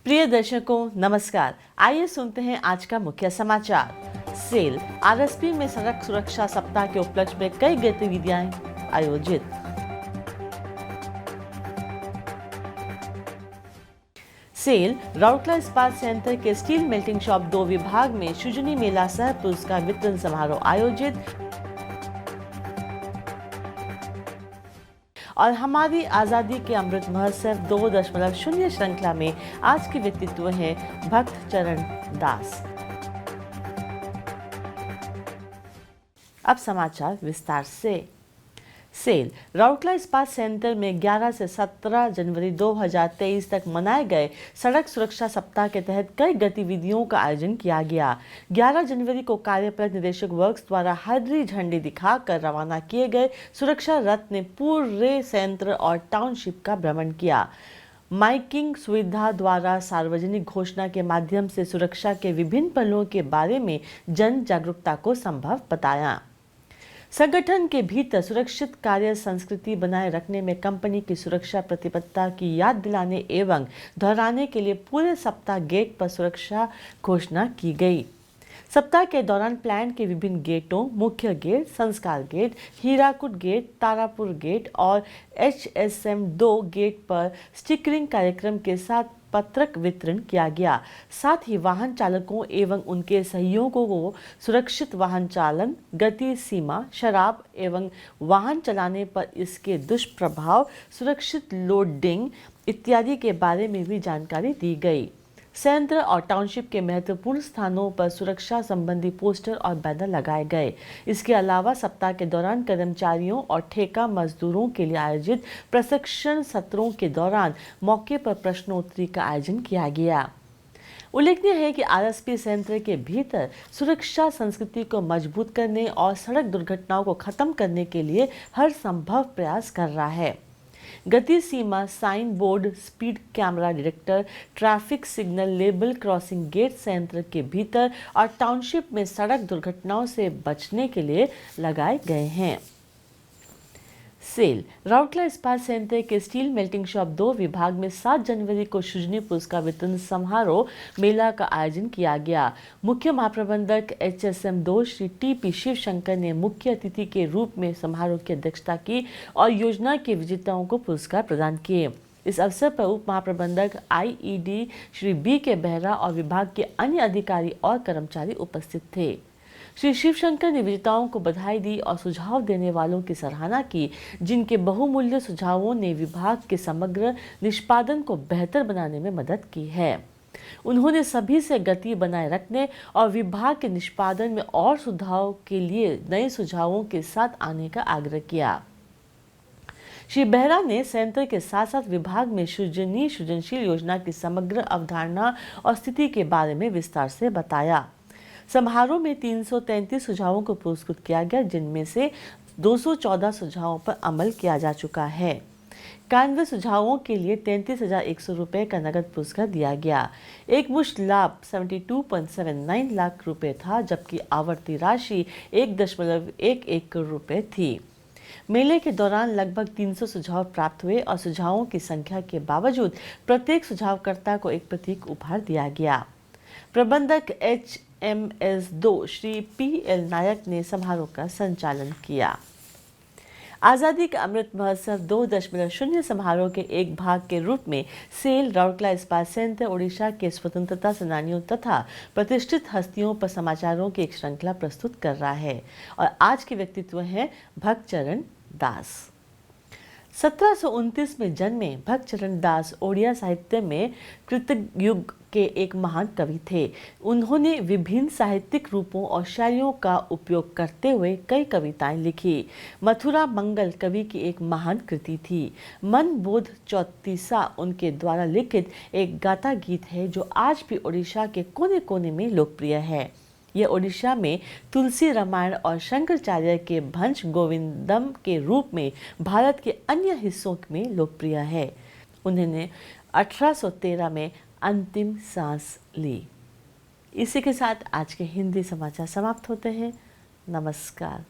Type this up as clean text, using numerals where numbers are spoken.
प्रिय दर्शकों नमस्कार। आइए सुनते हैं आज का मुख्य समाचार। सेल आरएसपी में सड़क सुरक्षा सप्ताह के उपलक्ष्य में कई गतिविधियां आयोजित। सेल राउरकेला इस्पात संयंत्र के स्टील मेल्टिंग शॉप 2 विभाग में सृजनी मेला सह पुरस्कार वितरण समारोह आयोजित। और हमारी आज़ादी के अमृत महोत्सव 2.0 श्रृंखला में आज के व्यक्तित्व हैं भक्त चरण दास। अब समाचार विस्तार से। सेल राउरकेला इस्पात संयंत्र में 11 से 17 जनवरी 2023 तक मनाए गए सड़क सुरक्षा सप्ताह के तहत कई गतिविधियों का आयोजन किया गया। 11 जनवरी को कार्यपालक निदेशक वर्क्स द्वारा हरी झंडी दिखाकर रवाना किए गए सुरक्षा रथ ने पूरे संयंत्र और टाउनशिप का भ्रमण किया। माइकिंग सुविधा द्वारा सार्वजनिक घोषणा के माध्यम से सुरक्षा के विभिन्न पहलुओं के बारे में जन जागरूकता को संभव बताया। संगठन के भीतर सुरक्षित कार्य संस्कृति बनाए रखने में कंपनी की सुरक्षा प्रतिबद्धता की याद दिलाने एवं दोहराने के लिए पूरे सप्ताह गेट पर सुरक्षा घोषणा की गई। सप्ताह के दौरान प्लांट के विभिन्न गेटों, मुख्य gate, Sanskar gate, Hirakud gate, Tarapur gate और HSM2 गेट पर स्टिकरिंग कार्यक्रम के साथ पत्रक वितरण किया गया। साथ ही वाहन चालकों एवं उनके सहयोगियों को सुरक्षित वाहन चालन, गति सीमा, शराब एवं वाहन चलाने पर इसके दुष्प्रभाव, सुरक्षित लोडिंग इत्यादि के बारे में भी जानकारी दी गई। संयंत्र और टाउनशिप के महत्वपूर्ण स्थानों पर सुरक्षा संबंधी पोस्टर और बैनर लगाए गए। इसके अलावा सप्ताह के दौरान कर्मचारियों और ठेका मजदूरों के लिए आयोजित प्रशिक्षण सत्रों के दौरान मौके पर प्रश्नोत्तरी का आयोजन किया गया। उल्लेखनीय है कि आरएसपी संयंत्र के भीतर सुरक्षा संस्कृति को मजबूत करने और सड़क दुर्घटनाओं को खत्म करने के लिए हर संभव प्रयास कर रहा है। गति सीमा, sign board, speed camera detector, traffic signal, लेबल क्रॉसिंग गेट संयंत्र के भीतर और टाउनशिप में सड़क दुर्घटनाओं से बचने के लिए लगाए गए हैं। सेल राउरकेला इस्पात संयंत्र के स्टील मेल्टिंग शॉप 2 विभाग में 7 जनवरी को सृजनी पुरस्कार वितरण समारोह मेला का आयोजन किया गया। मुख्य महाप्रबंधक HSM2 श्री TP शिवशंकर ने मुख्य अतिथि के रूप में समारोह की अध्यक्षता की और योजना के विजेताओं को पुरस्कार प्रदान किए। इस अवसर पर उप महाप्रबंधक IED श्री BK बेहरा और विभाग के अन्य अधिकारी और कर्मचारी उपस्थित थे। श्री शिवशंकर ने विजेताओं को बधाई दी और सुझाव देने वालों की सराहना की, जिनके बहुमूल्य सुझावों ने विभाग के समग्र निष्पादन को बेहतर बनाने में मदद की है। उन्होंने सभी से गति बनाए रखने और विभाग के निष्पादन में और सुधार के लिए नए सुझावों के साथ आने का आग्रह किया। श्री बेहरा ने संयंत्र के साथ साथ विभाग में सृजनशील योजना की समग्र अवधारणा और स्थिति के बारे में विस्तार से बताया। समारोह में 333 सुझावों को पुरस्कृत किया गया, जिनमें से 214 सुझावों पर अमल किया जा चुका है। 91 सुझावों के लिए 33,100 रुपये का नगद पुरस्कार दिया गया। एक मुश्त लाभ 72.79 लाख रुपए था, जबकि आवर्ती राशि 1.11 करोड़ रुपए थी। मेले के दौरान लगभग 300 सुझाव प्राप्त हुए और सुझावों की संख्या के बावजूद प्रत्येक सुझावकर्ता को एक प्रतीक उपहार दिया गया। प्रबंधक HMS2 श्री PL नायक ने समारोह का संचालन किया। आज़ादी का अमृत महोत्सव 2.0 समारोह के एक भाग के रूप में सेल राउरकेला इस्पात संयंत्र ओडिशा के स्वतंत्रता सेनानियों तथा प्रतिष्ठित हस्तियों पर समाचारों की एक श्रृंखला प्रस्तुत कर रहा है और आज के व्यक्तित्व हैं भक्त चरण दास। 1729 में जन्मे भक्त चरण दास ओडिया साहित्य में कृतयुग के एक महान कवि थे। उन्होंने विभिन्न साहित्यिक रूपों और शैलियों का उपयोग करते हुए कई कविताएं लिखी। मथुरा मंगल कवि की एक महान कृति थी। मन बोध चौतीसा उनके द्वारा लिखित एक गाथा गीत है जो आज भी ओडिशा के कोने कोने में लोकप्रिय है। यह ओडिशा में तुलसी रामायण और शंकराचार्य के भंज गोविंदम के रूप में भारत के अन्य हिस्सों में लोकप्रिय है। उन्होंने 1813 में अंतिम सांस ली। इसी के साथ आज के हिंदी समाचार समाप्त होते हैं। नमस्कार।